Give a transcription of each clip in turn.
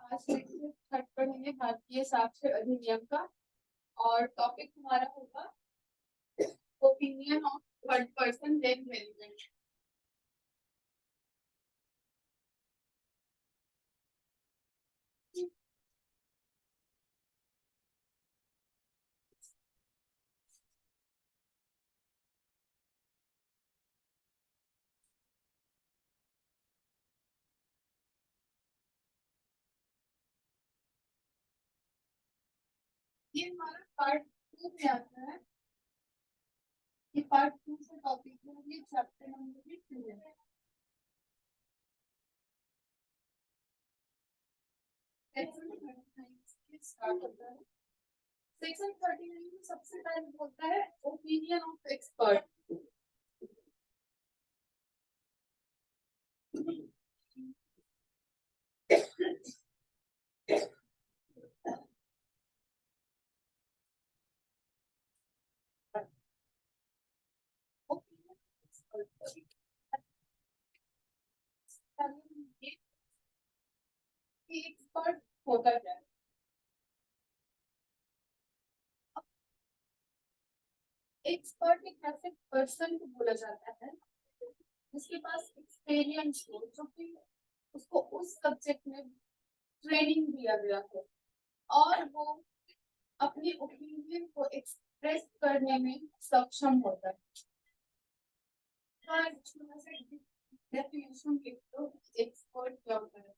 आज छठ पढ़ेंगे भारतीय साक्षर अधिनियम का। और टॉपिक हमारा होगा opinion of third person then relevant. ये हमारा पार्ट 2 में आता है। ये पार्ट 2 से टॉपिक है, ये चैप्टर नंबर 2 है। स्टार्ट होता है सेक्शन 39 में। सबसे पहले बोलता है ओपिनियन ऑफ एक्सपर्ट। एक्सपर्ट होता क्या है? एक्सपर्ट एक ऐसे पर्सन को बोला जाता है जिसके पास एक्सपीरियंस हो, जो कि उसको उस सब्जेक्ट में ट्रेनिंग दिया गया हो और वो अपने ओपिनियन को एक्सप्रेस करने में सक्षम होता है। डेफिनेशन लिख दो, एक्सपर्ट क्या होता है।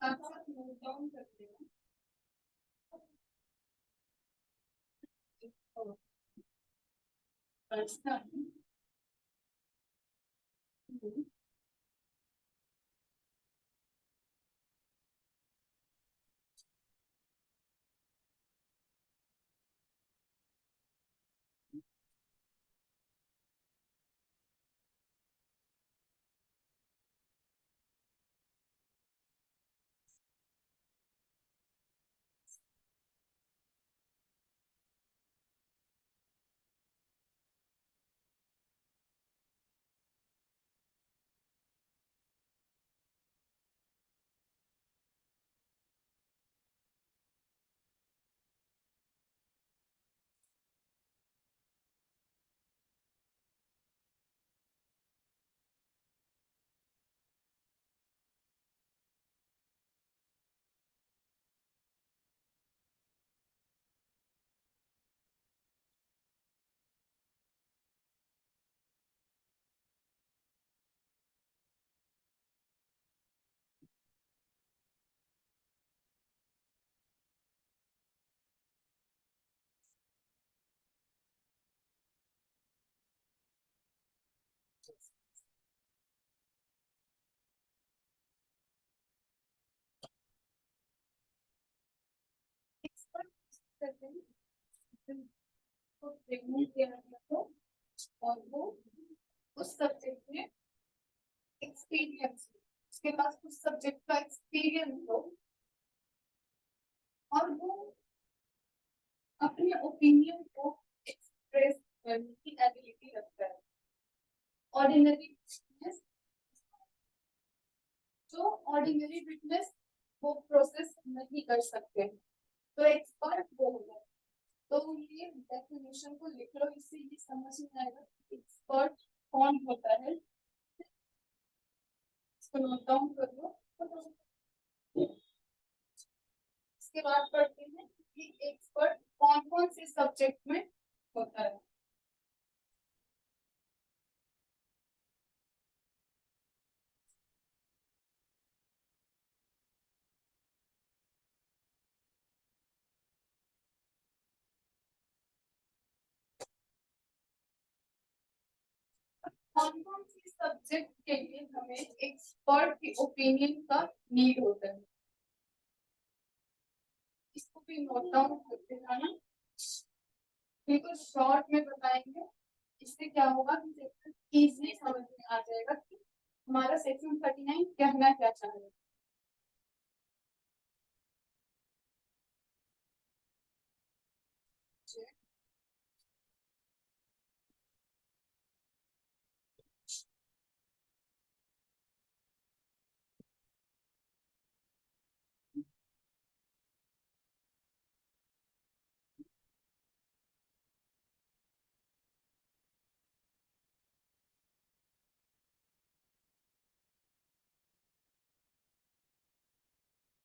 नोट डाउन करते हैं। पर्सन को ट्रेनिंग दिया गया हो और वो उस सब्जेक्ट में एक्सपीरियंस, उसके पास उस सब्जेक्ट का एक्सपीरियंस हो और वो अपने ओपिनियन को एक्सप्रेस करने की एबिलिटी रखता है। ऑर्डिनरी विटनेस, जो ऑर्डिनरी विटनेस वो प्रोसेस नहीं कर सकते, तो एक्सपर्ट वो होगा। तो ये डेफिनेशन को लिख लो, इससे ये समझ में आएगा एक्सपर्ट कौन होता है। इसको नोट डाउन कर लो। इसके बाद पढ़ते हैं कि एक्सपर्ट कौन कौन से सब्जेक्ट में होता है। कौन कौन सी सब्जेक्ट के लिए हमें एक्सपर्ट की ओपिनियन का नीड होता है। इसको भी नोट डाउन करते जाना, बिल्कुल शॉर्ट में बताएंगे। इससे क्या होगा कि इजीली समझ में आ जाएगा कि हमारा सेक्शन 39 कहना क्या चाह रहा है।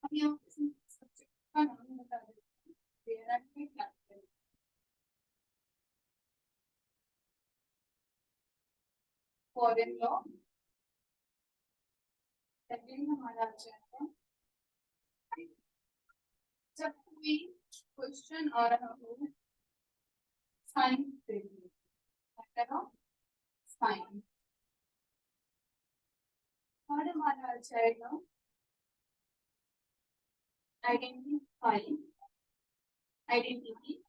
अब यहाँ सब्जेक्ट का नाम बता देते हैं, क्या करें। फॉरेन लॉ, सेकंड हमारा आ जाएगा जब कोई क्वेश्चन आ रहा हो साइंस से, साइंस। और हमारा आ जाएगा identify, identity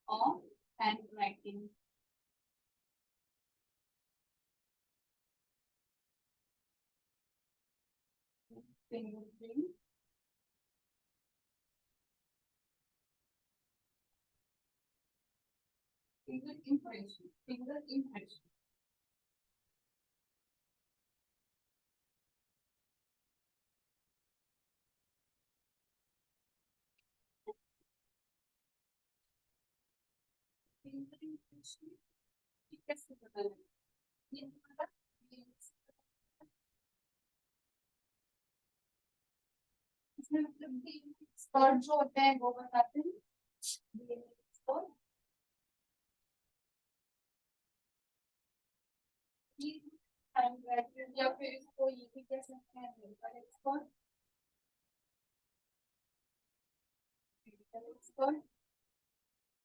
of handwriting. Fingerprint, finger impression, finger impression. Finger impression कैसे पता लगे, ये हमारा इसमें मतलब एक्सपर्ट जो होते हैं वो बताते हैं एक्सपर्ट, या फिर इसको ये भी कह सकते हैं मेडिकल एक्सपर्ट, मेडिकल एक्सपर्ट।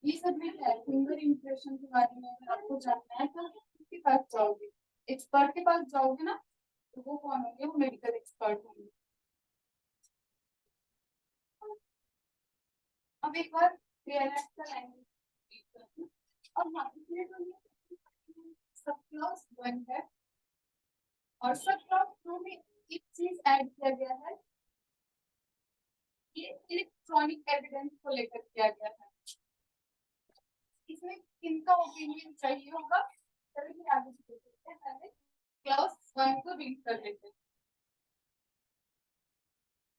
ये सब में क्या है, फिंगर इम्प्रेशन के बारे में अगर आपको जानना है तो किसके पास जाओगे, एक्सपर्ट के पास जाओगे ना, तो वो कौन होंगे, वो मेडिकल एक्सपर्ट होंगे। अब एक बार क्लियरेंस का लैंग्वेज और यहाँ पे सब क्लास 1 है और सब क्लास 2 में एक चीज ऐड किया गया है, ये इलेक्ट्रॉनिक एविडेंस को लेकर किया गया है। इसमें किनका ओपिनियन चाहिए होगा, चलिए आगे देखते हैं। पहले क्लास 1 को रीड कर लेते हैं।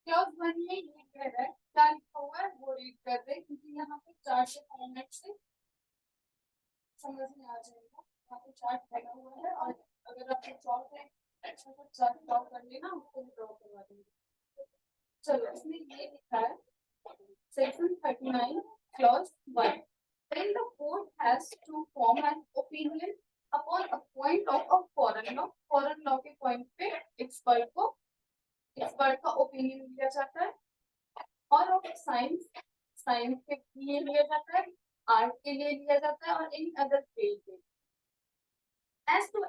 क्लास 1 में ये कह रहा है, क्या लिखा हुआ है वो रीड कर रहे हैं, क्योंकि यहाँ पे चार्ट के फॉर्मेट से समझ में आ जाएगा। यहाँ पे चार्ट लगा हुआ है और अगर आपको चौक है अच्छा सा चार्ट ड्रॉ कर लेना, उसको भी ड्रॉ करवा देंगे। चलो इसमें ये लिखा है section 39 clause 1, then the court has to form an opinion upon a point of a foreign law, foreign law के पॉइंट पे एक्सपर्ट का ओपिनियन लिया जाता है, और ऑफ साइंस, साइंस के लिए लिया जाता है, आर्ट के लिए लिया जाता है और एनी अदर फील्ड के। As to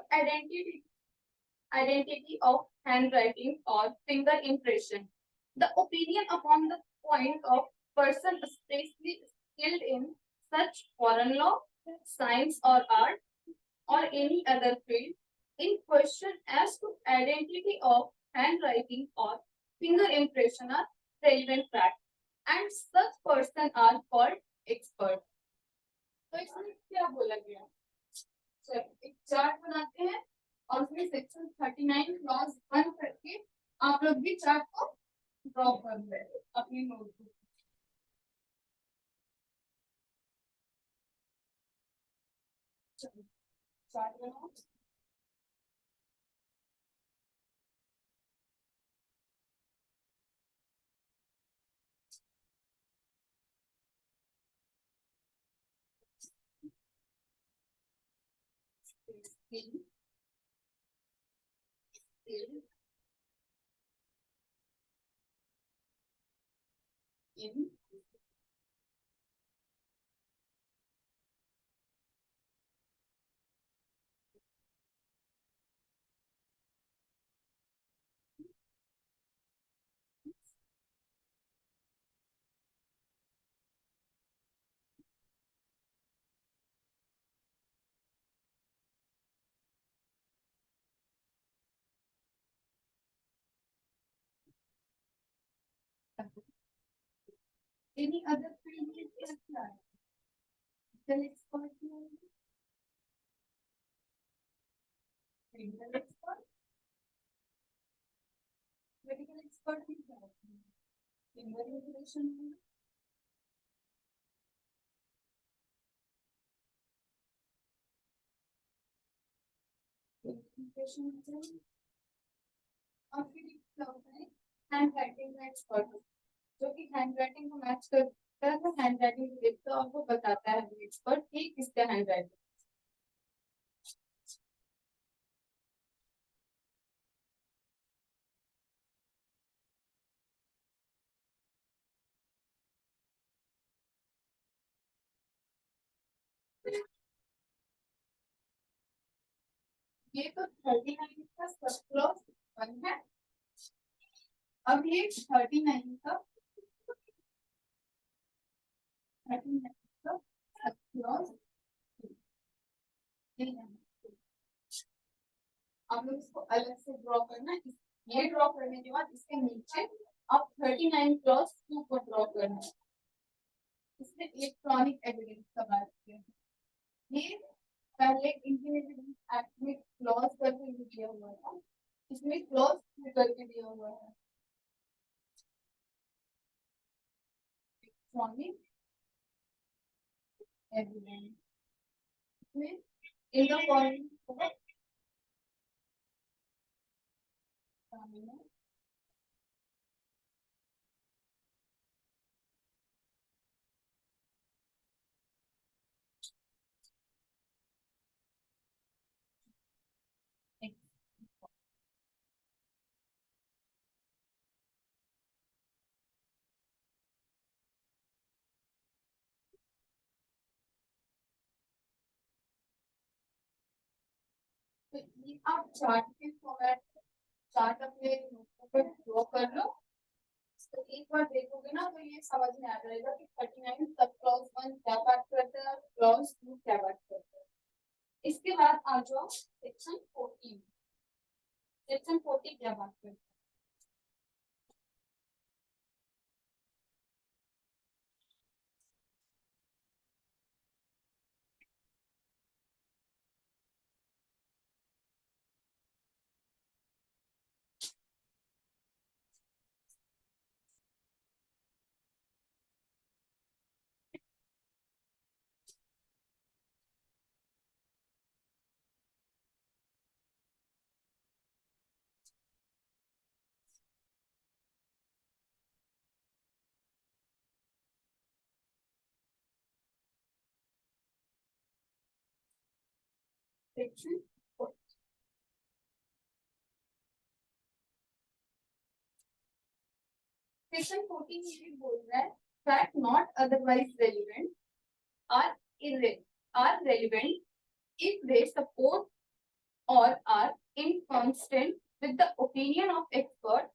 identity of handwriting or finger impression, the opinion upon the point of person especially skilled in such foreign law, science or art or any other field in question as to identity of handwriting or finger impression are relevant fact and such person are called expert। तो इसमें क्या बोला गया, एक chart बनाते हैं और उसमें सेक्शन 39 क्लॉज 1 करके आप लोग भी चार्ट को ड्रॉ कर रहे हैं अपनी नोटबुक। चार्ट बनाओ। in Any other field is applied. Medical expert medical expert medical expert भी क्या होता है? फिंगर रेगुलेशन और फिर क्या होता है हैंड राइटिंग का एक्सपर्ट जो कि हैंड राइटिंग को मैच करता है तो हैंड राइटिंग देखता है और वो बताता है एक्सपर्ट कि किसका हैंड राइटिंग ये तो 39 का सब क्लॉज 1 है। अब ये 39 का 39 का सब क्लॉज आप लोग इसको अलग से ड्रॉ करना। ये ड्रॉ करने के बाद इसके नीचे आप 39 क्लॉज 2 को ड्रॉ करना। इसमें इलेक्ट्रॉनिक एविडेंस का बात किया ये पहले इंडिविजुअल एक्ट में क्लॉज करके दिया हुआ था, इसमें क्लॉज करके दिया हुआ है इलेक्ट्रॉनिक एविडेंस में इन द फॉलोइंग तो ये आप चार्ट के फॉर्मेट चार्ट अपने नोटबुक पर ड्रॉ कर लो। तो एक बार देखोगे ना तो ये समझ में आ जाएगा कि 39 सब क्लॉज 1 क्या बात करता है, क्लॉज 2 क्या बात करता है। इसके बाद आ जाओ सेक्शन 14। सेक्शन 40 क्या बात करता है? सेक्शन 40 सेक्शन 14 ये बोल रहा है fact not otherwise relevant are are relevant if they support or are inconsistent with the opinion of expert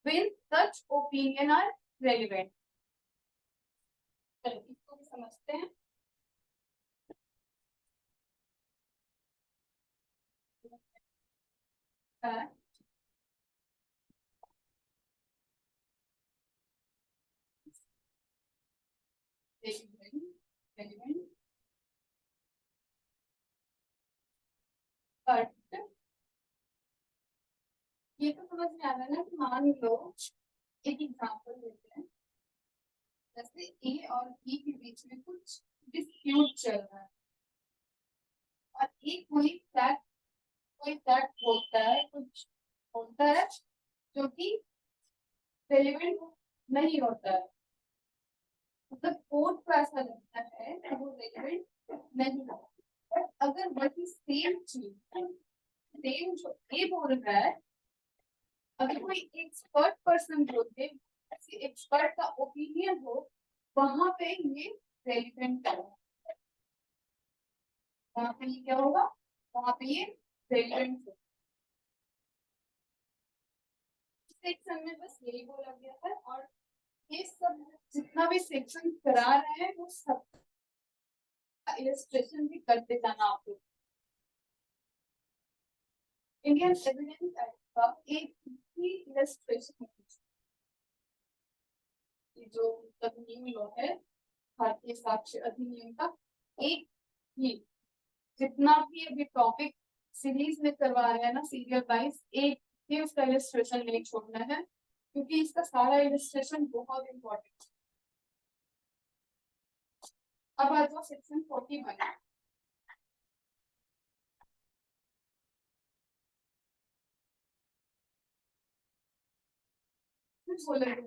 when such opinion are relevant। चलो इसको भी समझते हैं। relevant but ये तो समझ में आ रहा है ना कि मान लो एक एग्जांपल लेते हैं जैसे ए और बी के बीच में कुछ डिस्प्यूट चल रहा है और एक कोई फैक्ट बोलता है कुछ बोलता है जो कि रेलिवेंट नहीं होता है, मतलब कोर्ट को ऐसा लगता है कि वो रेलिवेंट नहीं है। बट अगर वही सेम चीज सेम जो ए बोल रहा है अगर कोई एक्सपर्ट पर्सन बोलते एक्सपर्ट का ओपिनियन हो वहां पे ये रेलिवेंट होगा, वहां पे ये क्या होगा, वहां पे ये रेलिवेंट होगा। सेक्शन में बस यही बोला गया था और ये सब जितना भी सेक्शन करा रहे हैं वो सब इलस्ट्रेशन भी करते जाना आप लोग। इंडियन एविडेंस एक्ट का एक ही इलस्ट्रेशन जो मतलब न्यू लॉ है भारतीय साक्ष्य अधिनियम का, एक ही जितना भी अभी टॉपिक सीरीज में करवा रहे हैं ना सीरियल वाइज, एक ही उसका इलिस्ट्रेशन नहीं छोड़ना है, क्योंकि इसका सारा इलिस्ट्रेशन बहुत इंपॉर्टेंट है। अब आ जाओ सेक्शन 41। बोलेंगे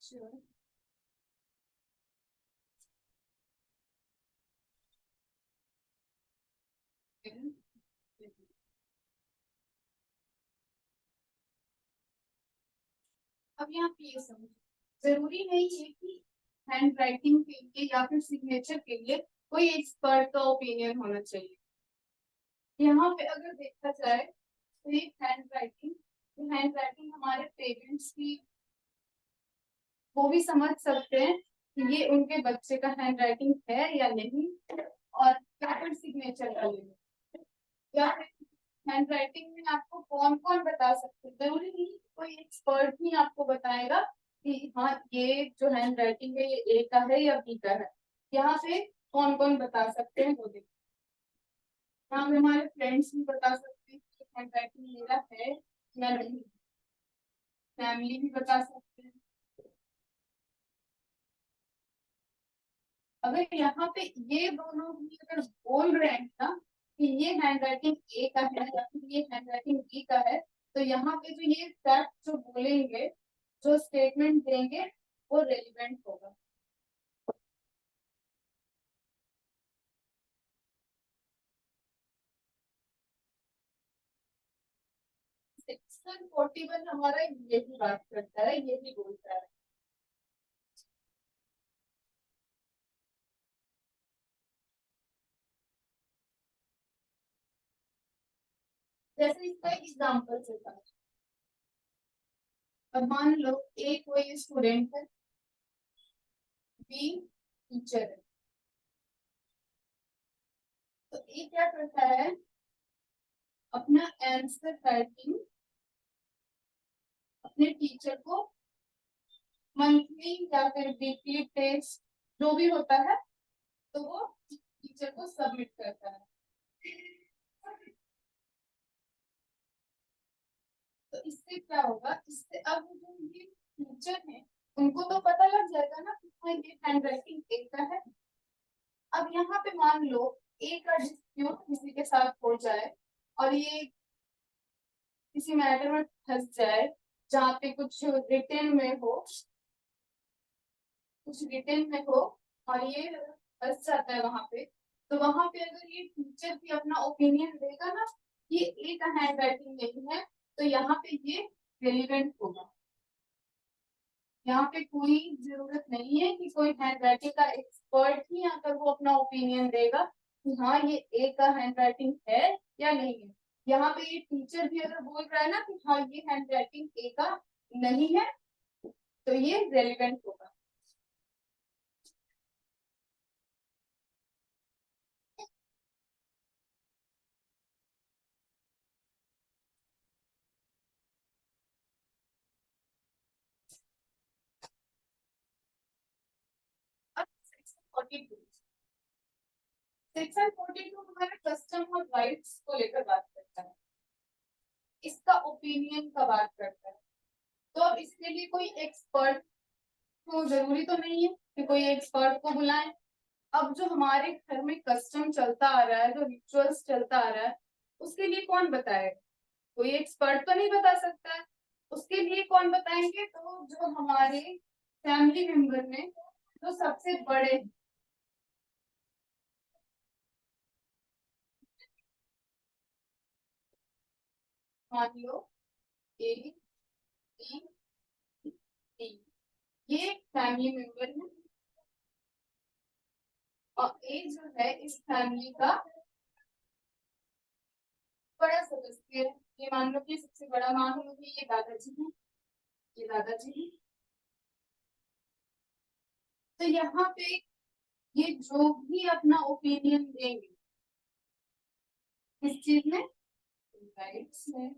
sure. अब यहाँ पे ये समझो, जरूरी नहीं है कि हैंड राइटिंग के लिए या फिर सिग्नेचर के लिए कोई एक्सपर्ट का ओपिनियन होना चाहिए। यहाँ पे अगर देखा जाए तो ये हैंड राइटिंग हमारे पेरेंट्स की, वो भी समझ सकते हैं कि ये उनके बच्चे का हैंड राइटिंग है या नहीं, और या फिर सिग्नेचर का लेंगे, या फिर हैंड राइटिंग में आपको कौन कौन बता सकते हैं, जरूरी नहीं कोई एक्सपर्ट ही आपको बताएगा कि हाँ ये जो हैंड राइटिंग है ये ए का है या बी का है। यहाँ पे कौन कौन बता सकते हैं वो देखो, यहाँ पे हमारे फ्रेंड्स भी बता सकते हैं कि हैंड राइटिंग मेरा है या नहीं, फैमिली भी बता सकते हैं। अगर यहाँ पे ये दोनों भी अगर बोल रहे हैं ना कि ये हैंड राइटिंग ए का है या फिर ये हैंड राइटिंग बी का है, तो यहाँ पे जो ये फैक्ट जो बोलेंगे, जो स्टेटमेंट देंगे, वो रेलिवेंट होगा। सेक्शन 41 हमारा यही बात करता है, यही बोलता है। जैसे इसका एग्जाम्पल चलता है, अब मान लो ए कोई स्टूडेंट है, बी टीचर है, तो ए क्या करता है, अपना आंसर राइटिंग अपने टीचर को मंथली या फिर वीकली टेस्ट जो भी होता है, तो वो टीचर को सबमिट करता है। तो इससे क्या होगा, इससे अब जो ये टीचर है उनको तो पता लग जाएगा ना कि हाँ ये हैंड राइटिंग ए का है। अब यहाँ पे मान लो ए का डिस्प्यूट किसी के साथ हो जाए और ये किसी मैटर में फंस जाए, जहाँ पे कुछ रिटर्न में हो, कुछ रिटर्न में हो, और ये फंस जाता है वहां पे, तो वहां पे अगर ये टीचर भी अपना ओपिनियन देगा ना, ये ए का हैंड राइटिंग नहीं है, तो यहाँ पे ये रेलिवेंट होगा। यहाँ पे कोई जरूरत नहीं है कि कोई हैंड राइटिंग का एक्सपर्ट ही आकर वो अपना ओपिनियन देगा कि हाँ ये ए का हैंड राइटिंग है या नहीं है। यहाँ पे ये टीचर भी अगर बोल रहा है ना कि हाँ ये हैंड राइटिंग ए का नहीं है, तो ये रेलिवेंट होगा। अब सेक्शन 42 हमारे कस्टम और राइट्स को लेकर बात करता है, इसका ओपिनियन का बात करता है। तो अब इसके लिए कोई एक्सपर्ट तो जरूरी तो नहीं है कि कोई एक्सपर्ट को बुलाएं। अब जो हमारे घर में कस्टम चलता आ रहा है, जो रिचुअल्स चलता आ रहा है, उसके लिए कौन बताएगा, कोई एक्सपर्ट तो नहीं बता सकता है। उसके लिए कौन बताएंगे, तो जो हमारे फैमिली मेंबर में जो सबसे बड़े, मान लो ए बी डी, ये फैमिली मेंबर है, और ए जो है इस फैमिली का बड़ा सदस्य है, ये मान लो कि सबसे बड़ा मान लो कि ये दादाजी है, ये दादाजी है। तो यहाँ पे ये जो भी अपना ओपिनियन देंगे किस चीज में, राइट्स में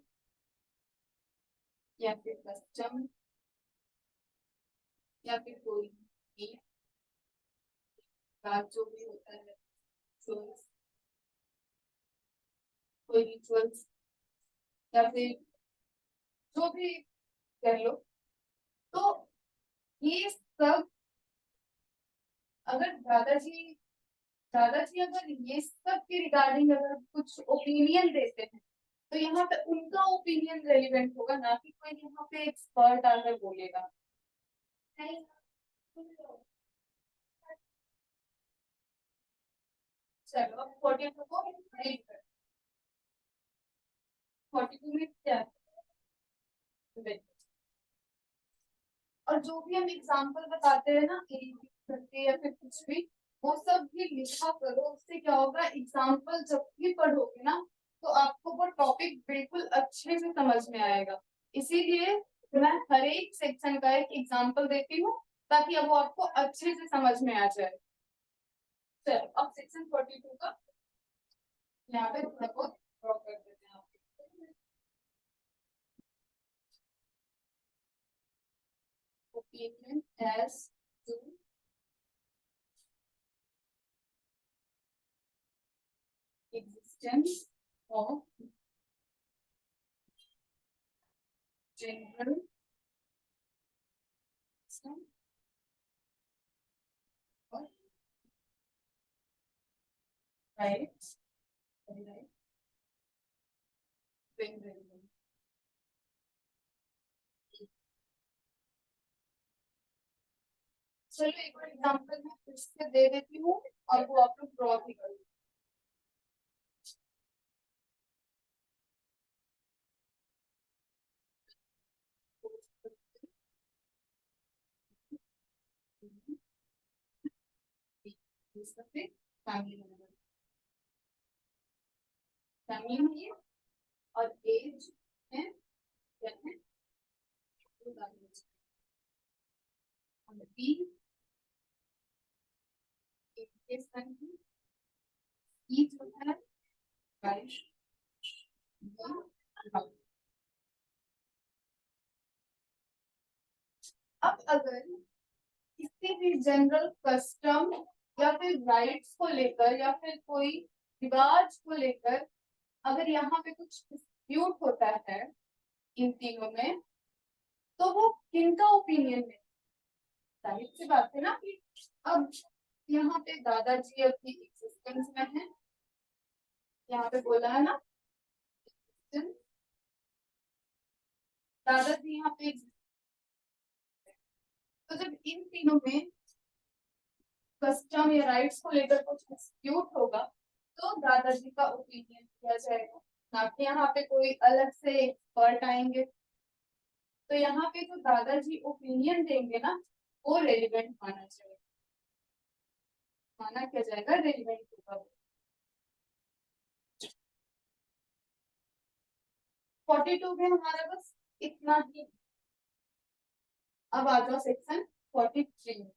या फिर कस्टम या फिर कोई भी बात जो भी होता है, rituals, कोई रिचुअल्स या फिर जो भी कह लो, तो ये सब अगर दादाजी अगर ये सब के रिगार्डिंग अगर कुछ ओपिनियन देते हैं तो यहाँ पे उनका ओपिनियन रेलिवेंट होगा, ना कि कोई यहाँ पे एक्सपर्ट आकर बोलेगा। चलो अब 42 को रीड कर, 42 में क्या है, और जो भी हम एग्जाम्पल बताते हैं ना करके या फिर कुछ भी, वो सब भी लिखा करो। उससे क्या होगा, एग्जाम्पल जब भी पढ़ोगे ना तो आपको वो टॉपिक बिल्कुल अच्छे से समझ में आएगा। इसीलिए मैं हर एक सेक्शन का एक एग्जाम्पल देती हूँ ताकि अब वो आपको अच्छे से समझ में आ जाए। चलो अब सेक्शन 42 का यहाँ पे थोड़ा बहुत ड्रॉ कर देते हैं। Opinion as to existence of general system or rights, right, when relevant. चलो एक और एग्जांपल मैं फिर से दे देती हूँ और वो आप लोग ड्रॉ भी करो। फैमिली मेंबर, फैमिली है और एज है क्या है, बी के सन की ई जो है बारिश, अब अगर किसी भी जनरल कस्टम या फिर राइट्स को लेकर या फिर कोई रिवाज को लेकर अगर यहाँ पे कुछ डिस्प्यूट होता है इन तीनों में, तो वो किनका ओपिनियन है, जाहिर सी बात है ना कि अब यहाँ पे दादाजी अपनी एग्जिस्टेंस में है, यहाँ पे बोला है ना दादाजी यहाँ पे, तो जब इन तीनों में कस्टम या राइट्स को लेकर कुछ डिस्प्यूट होगा तो दादाजी का ओपिनियन दिया जाएगा, ना कि यहाँ पे कोई अलग से एक्सपर्ट आएंगे। तो यहाँ पे जो दादाजी ओपिनियन देंगे ना वो रेलिवेंट माना जाएगा, माना क्या जाएगा, रेलिवेंट होगा। 42 में हमारा बस इतना ही। अब आ जाओ सेक्शन 43 में।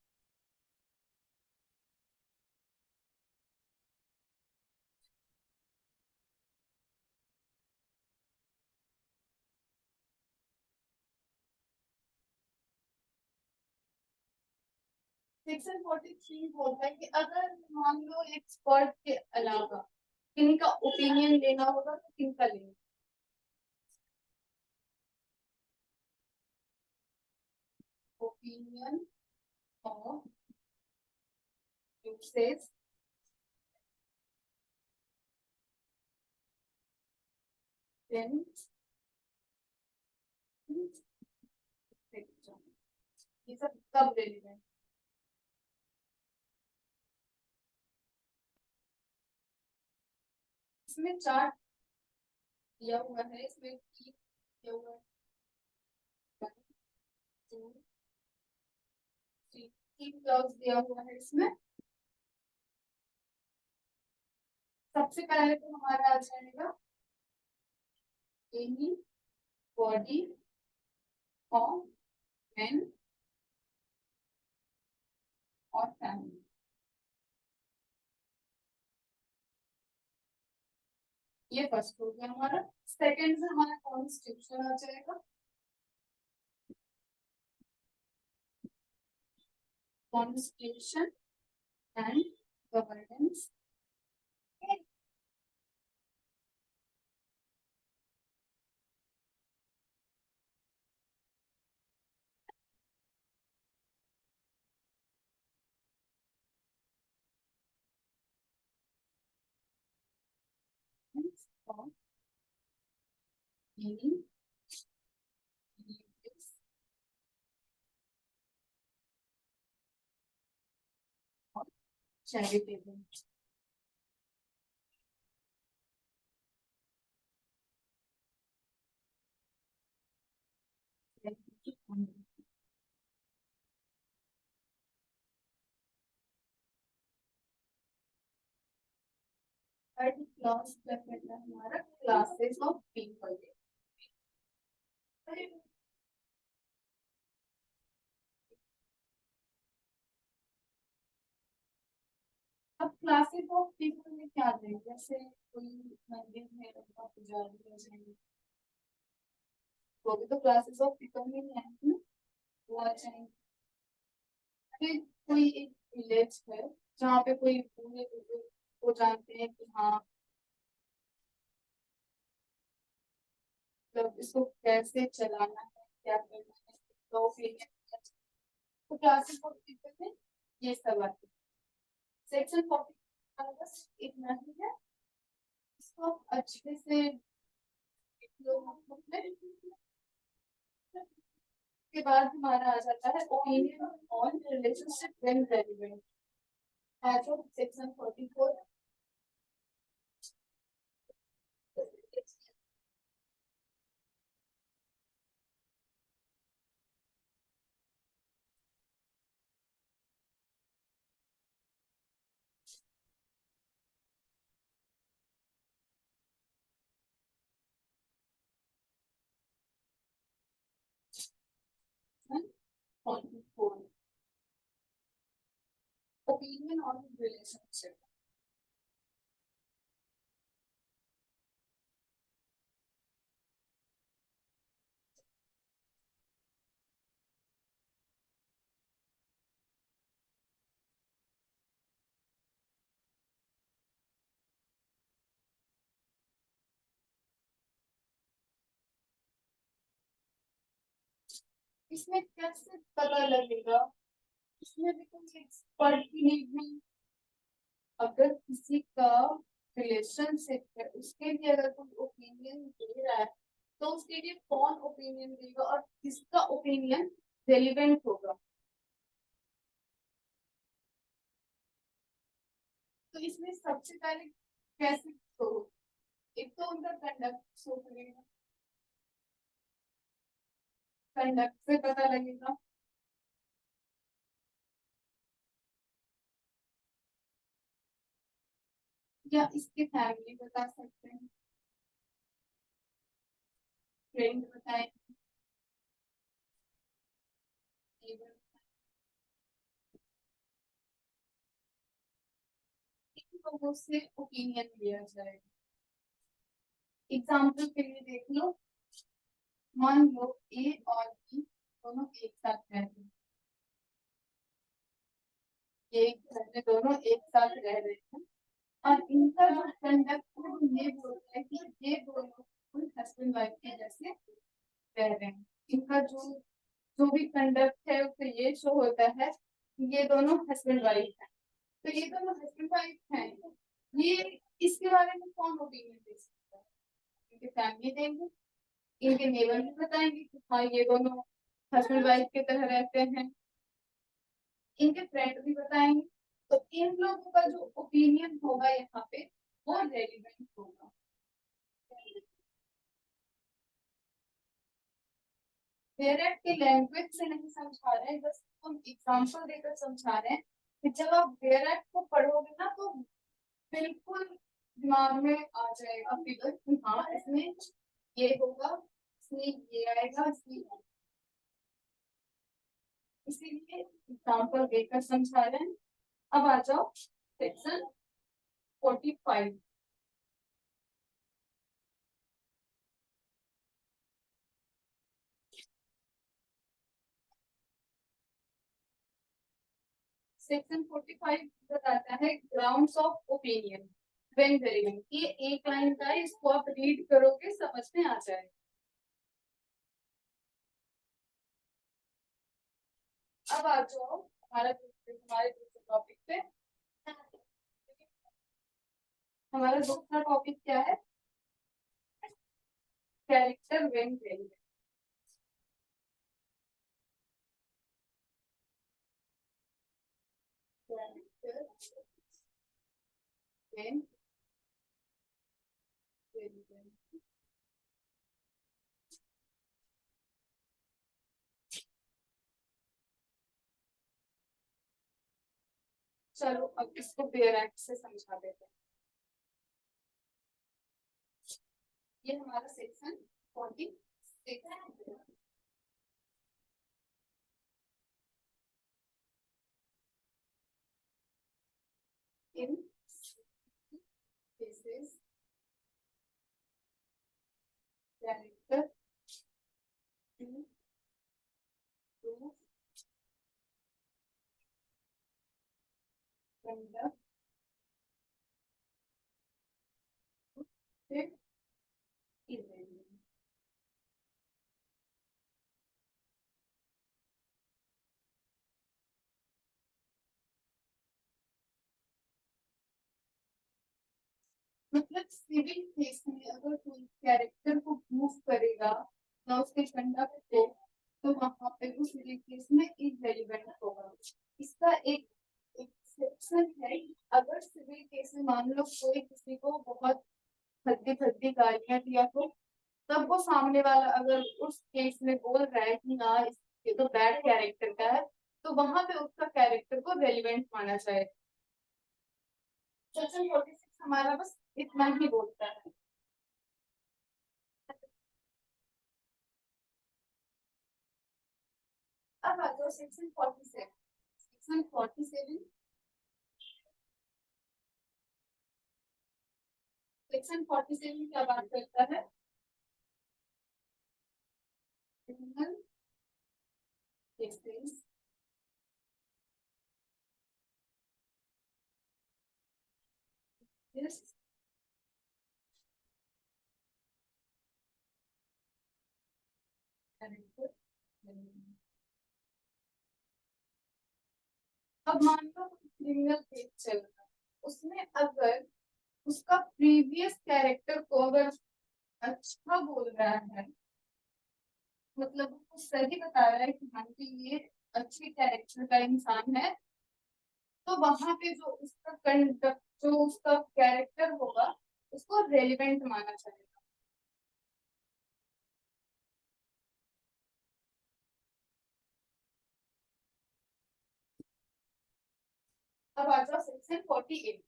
सेक्शन 43 बोलता है कि अगर मान लो एक्सपर्ट के अलावा किन्हीं का ओपिनियन लेना होगा तो किनका लेना, ओपिनियन ऑफ यूसेज देन ये सब कब रेलिवेंट, इसमें चार्ट दिया हुआ है, इसमें दिया हुआ है 1 2 3 तीन क्लॉज दिया हुआ है इसमें। सबसे पहले तो हमारा आ जाएगा एनी बॉडी ऑफ मैन और फैमिली। ये फर्स्ट हो गया हमारा। सेकंड से हमारा कॉन्स्टिट्यूशन आ जाएगा। Constitution and governance. of any religious or charitable charity। Third class क्या कहता है हमारा, क्लासेस ऑफ पीपल। अब क्लासेस ऑफ पीपल में क्या देंगे, जैसे कोई मंदिर में उनका पुजारी हो जाएंगे, वो भी तो क्लासेस ऑफ पीपल में ही है ना, वो आ जाएंगे। फिर कोई एक विलेज है जहाँ पे कोई बूढ़े बुजुर्ग को जानते हैं कि हाँ मतलब इसको कैसे चलाना है, क्या करना है, तो फिर तो क्लासेस ऑफ पीपल में ये सब आते हैं। सेक्शन 40 बस इतना ही है, इसको अच्छे से के बाद हमारा आ जाता है opinion on relationship when relevant. As of section 44 44 opinion on relationship. इसमें कैसे पता लगेगा, इसमें भी कुछ एक्सपर्ट की नीड नहीं। अगर किसी का रिलेशनशिप है उसके लिए अगर कोई ओपिनियन दे रहा है तो उसके लिए कौन ओपिनियन देगा और किसका ओपिनियन रेलिवेंट होगा। तो इसमें सबसे पहले कैसे तो एक तो उनका कंडक्ट शो करेगा, कंडक्ट से पता लगेगा। या इसके फैमिली बता सकते हैं, फ्रेंड बताए, नेबर, इन लोगों से ओपिनियन लिया जाएगा। एग्जाम्पल के लिए देख लो, मान लो ए और बी दोनों एक साथ रहते हैं, एक घर में दोनों एक साथ रह रहे हैं और इनका जो कंडक्ट है वो ये बोलता है कि ये दोनों हस्बैंड वाइफ के जैसे रह रहे हैं। इनका जो जो भी कंडक्ट है उससे ये शो होता है कि ये दोनों हस्बैंड वाइफ है। तो ये दोनों हस्बैंड वाइफ हैं, ये इसके बारे में कौन ओपिनियन दे सकता है, इनके फैमिली देंगे, इनके नेबर भी बताएंगे कि हाँ ये दोनों हस्बैंड वाइफ की तरह रहते हैं, इनके फ्रेंड भी बताएंगे। तो इन लोगों का जो ओपिनियन होगा यहाँ पे वो रेलिवेंट होगा। डायरेक्ट के लैंग्वेज से नहीं समझा रहे हैं, बस हम एग्जांपल देकर समझा रहे हैं कि जब आप डायरेक्ट को पढ़ोगे ना तो बिल्कुल दिमाग में आ जाएगा फिगर कि हाँ इसमें ये होगा, इसमें ये आएगा, इसमें इसीलिए एग्जाम्पल देकर समझा रहे हैं। अब आ जाओ सेक्शन 45। सेक्शन 45 बताता है grounds of opinion when bearing. ये एक लाइन का है, इसको आप रीड करोगे समझ में आ जाएगा। अब आ जाओ हमारे दूसरे टॉपिक पे। हमारा दूसरा टॉपिक क्या है? Character when bearing. Character when bearing. चलो अब इसको बेयर एक्ट से समझा देते हैं। ये हमारा section 46 in cases character to prove conduct event। मतलब सिविल केस में अगर कोई कैरेक्टर को प्रूव करेगा ना उसके कंडक्ट को, तो वहां पे उस सिविल केस में इररिलेवेंट होगा। इसका एक एक्सेप्शन है। अगर सिविल केस में मान लो कोई किसी को बहुत भद्दी भद्दी गालियां दिया हो, तब वो सामने वाला अगर उस केस में बोल रहा है कि हाँ ये तो बैड कैरेक्टर का है, तो वहां पे उसका कैरेक्टर को रेलिवेंट माना जाए। सेक्शन 46 हमारा बस इतना ही बोलता है। अब आ जाओ सेक्शन 47। सेक्शन 47, सेक्शन 47 क्या बात करता है? क्रिमिनल केसेस इस कैरेक्टर। अब मान लो क्रिमिनल केस चल रहा है, उसमें अगर उसका प्रीवियस कैरेक्टर को अगर अच्छा बोल रहा है, मतलब उसको सही बता रहा है कि हाँ कि ये अच्छे कैरेक्टर का इंसान है, तो वहां पे जो उसका कंडक्ट, जो उसका कैरेक्टर होगा, उसको रेलिवेंट माना जाएगा। अब आ जाओ सेक्शन 48।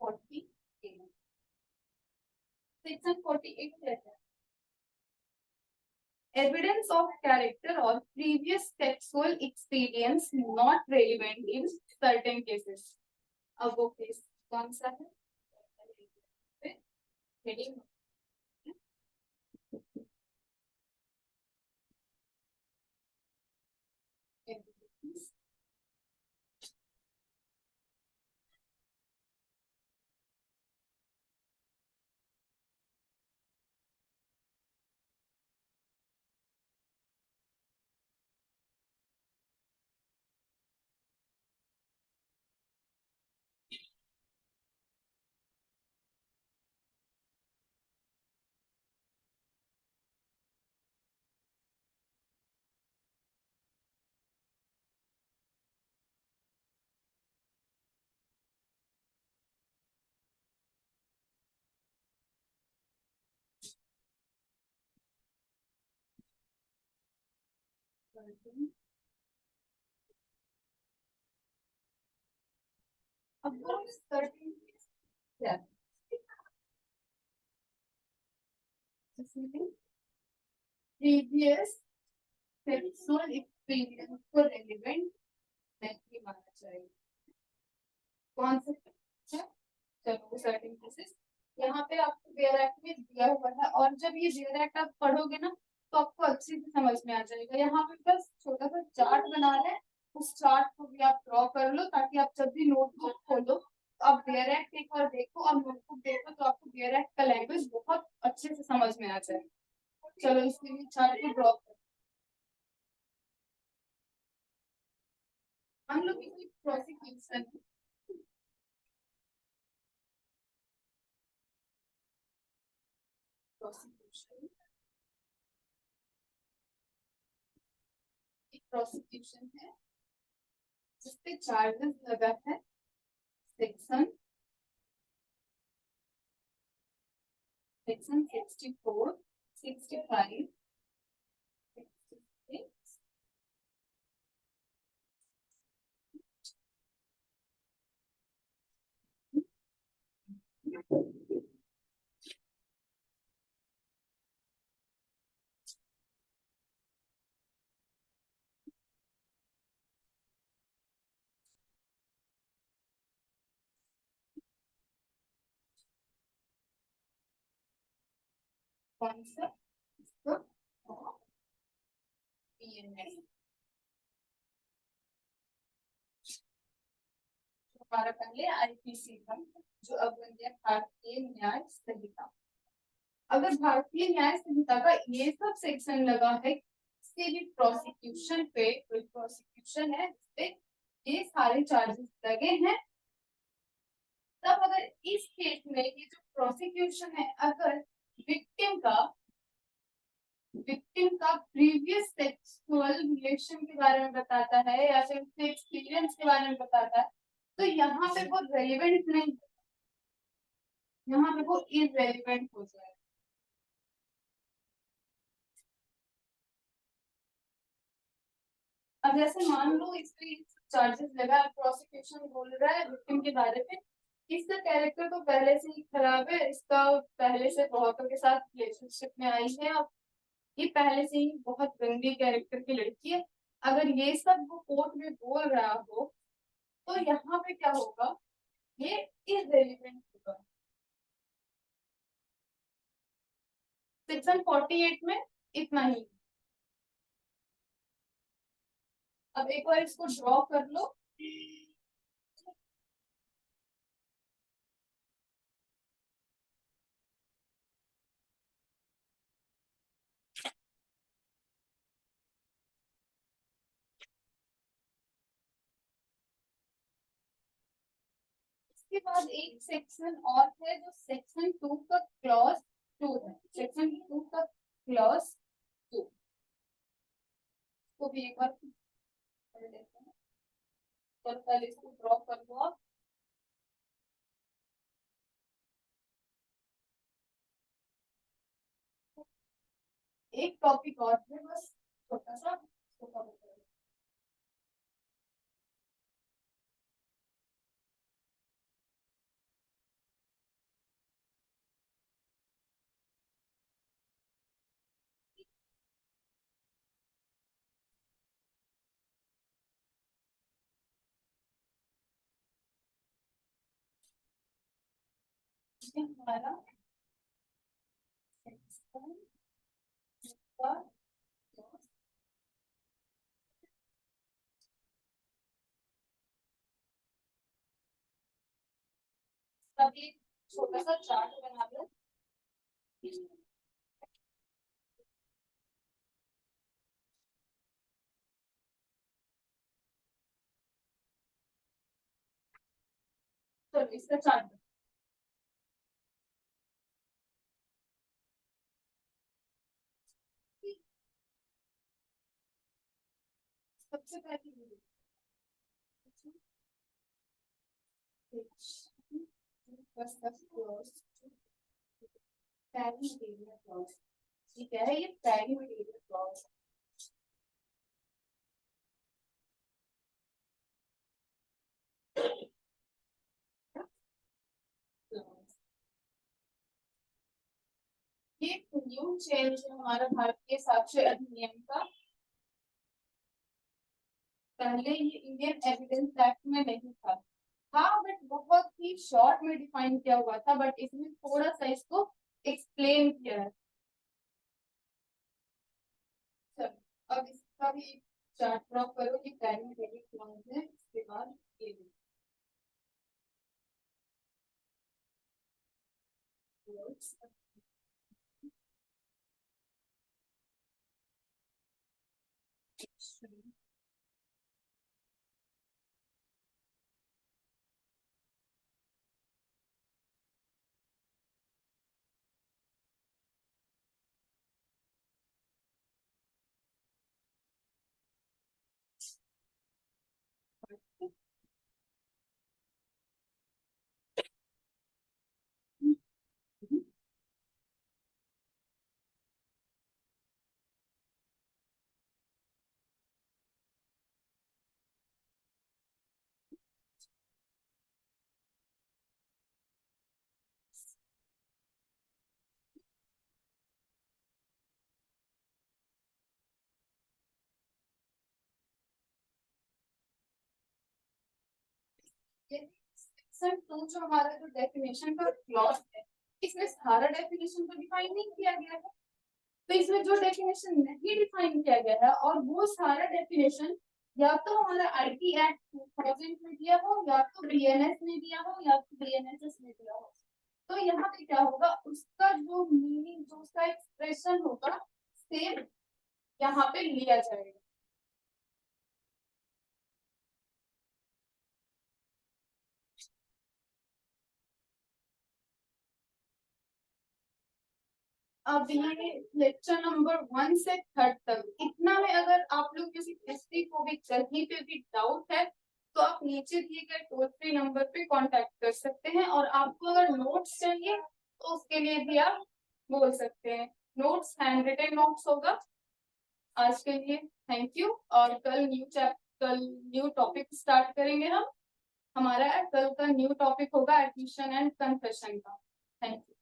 फोर्टी सेक्शन 48 कहता है एविडेंस ऑफ कैरेक्टर और previous sexual experience not relevant in certain cases. अब वो केस कौन सा है? हेडिंग 13 अब 13 क्या प्रीवियस सेक्सुअल एक्सपीरियंस को रेलिवेंट नहीं माना चाहिए। कौन सा है? चलो सर्टेन केसेस यहाँ पे आपको बेयर एक्ट में दिया हुआ है और जब ये बेयर एक्ट आप पढ़ोगे ना तो आपको अच्छे से समझ में आ जाएगा। यहाँ पे बस छोटा सा चार्ट बना रहे हैं, उस चार्ट को भी आप ड्रॉ कर लो ताकि आप जब भी नोटबुक खोलो तो आप बेयर एक्ट एक बार देखो और नोटबुक देखो तो आपको बेयर एक्ट का लैंग्वेज बहुत अच्छे से समझ में आ जाए। चलो इसके लिए चार्ट को ड्रॉ करो। हम लोग की प्रोसिक्यूशन प्रोसिक्यूशन एक प्रोसिक्यूशन है जिसपे चार्जेस लगा है सेक्शन 64, 65, 66, कौन सा इसका पीएनएस हमारा पहले आईपीसी था जो अब बन गया भारतीय न्याय संहिता। अगर भारतीय न्याय संहिता का ये सब सेक्शन लगा है किसी भी प्रोसिक्यूशन पे कोई प्रोसिक्यूशन है जिसपे ये सारे चार्जेस लगे हैं तब अगर इस केस में ये जो प्रोसिक्यूशन है अगर विक्टिम का प्रीवियस सेक्सुअल रिलेशन के बारे में बताता है या फिर उसके एक्सपीरियंस के बारे में बताता है तो यहाँ पे वो रेलिवेंट नहीं, यहाँ पे वो इररेलिवेंट हो जाएगा। अब जैसे मान लो इस पे चार्जेस लगा प्रोसिक्यूशन बोल रहा है विक्टिम के बारे में, इसका कैरेक्टर तो पहले से ही खराब है, इसका पहले से बहुतों के साथ रिलेशनशिप में आई है और ये पहले से ही बहुत गंदी कैरेक्टर की लड़की है। अगर ये सब वो कोर्ट में बोल रहा हो तो यहाँ पे क्या होगा, ये इररेलेवेंट होगा। सेक्शन 48 में इतना ही। अब एक बार इसको ड्रॉ कर लो। इसके बाद एक सेक्शन और है जो सेक्शन 2 का क्लॉज 2 है। सेक्शन 2 का क्लॉज 2 को भी एक बार पढ़ लेते हैं। तो पहले इसको ड्रॉ कर लो आप। एक टॉपिक और है बस छोटा सा उसको cover कर लो। ये हमारा सेक्शन का तभी छोटा सा चार्ट बना लो। तो इसका चार्ट सबसे पहले पैरी मटेरियल क्लॉज। ठीक है, ये पैरी मटेरियल क्लॉज ये न्यू चेंज है हमारा भारतीय साक्ष्य अधिनियम का। पहले ये इंडियन एविडेंस एक्ट में नहीं था। हाँ, बट बहुत ही शॉर्ट में डिफाइन किया हुआ था, बट इसमें थोड़ा सा इसको एक्सप्लेन किया है। चलो अब इसका भी चार्ट ड्रॉ करो कि प्राइमरी हेडिंग कौन है, इसके बाद ये सेक्शन 2 जो हमारा जो डेफिनेशन का क्लॉज है, इसमें सारा डेफिनेशन तो डिफाइन नहीं किया गया है। तो इसमें जो डेफिनेशन नहीं डिफाइन किया गया है और वो सारा डेफिनेशन या तो हमारा आईटी एक्ट 2000 में दिया हो, या तो बीएनएस में दिया हो, या तो बीएनएसएस में दिया हो। तो यहाँ पे क्या होगा, उसका जो मीनिंग, जो उसका एक्सप्रेशन होगा, सेम यहाँ पे लिया जाएगा। अब ये लेक्चर नंबर 1 से 3 तक इतना में अगर आप लोग किसी किसी को भी कहीं पे भी डाउट है तो आप नीचे दिए गए टोल फ्री नंबर पे कांटेक्ट कर सकते हैं। और आपको अगर नोट्स चाहिए तो उसके लिए भी आप बोल सकते हैं। नोट्स हैंड रिटन नोट्स होगा। आज के लिए थैंक यू। और कल न्यू टॉपिक स्टार्ट करेंगे हम। हमारा कल का न्यू टॉपिक होगा एडमिशन एंड कन्फेशन का। Thank you.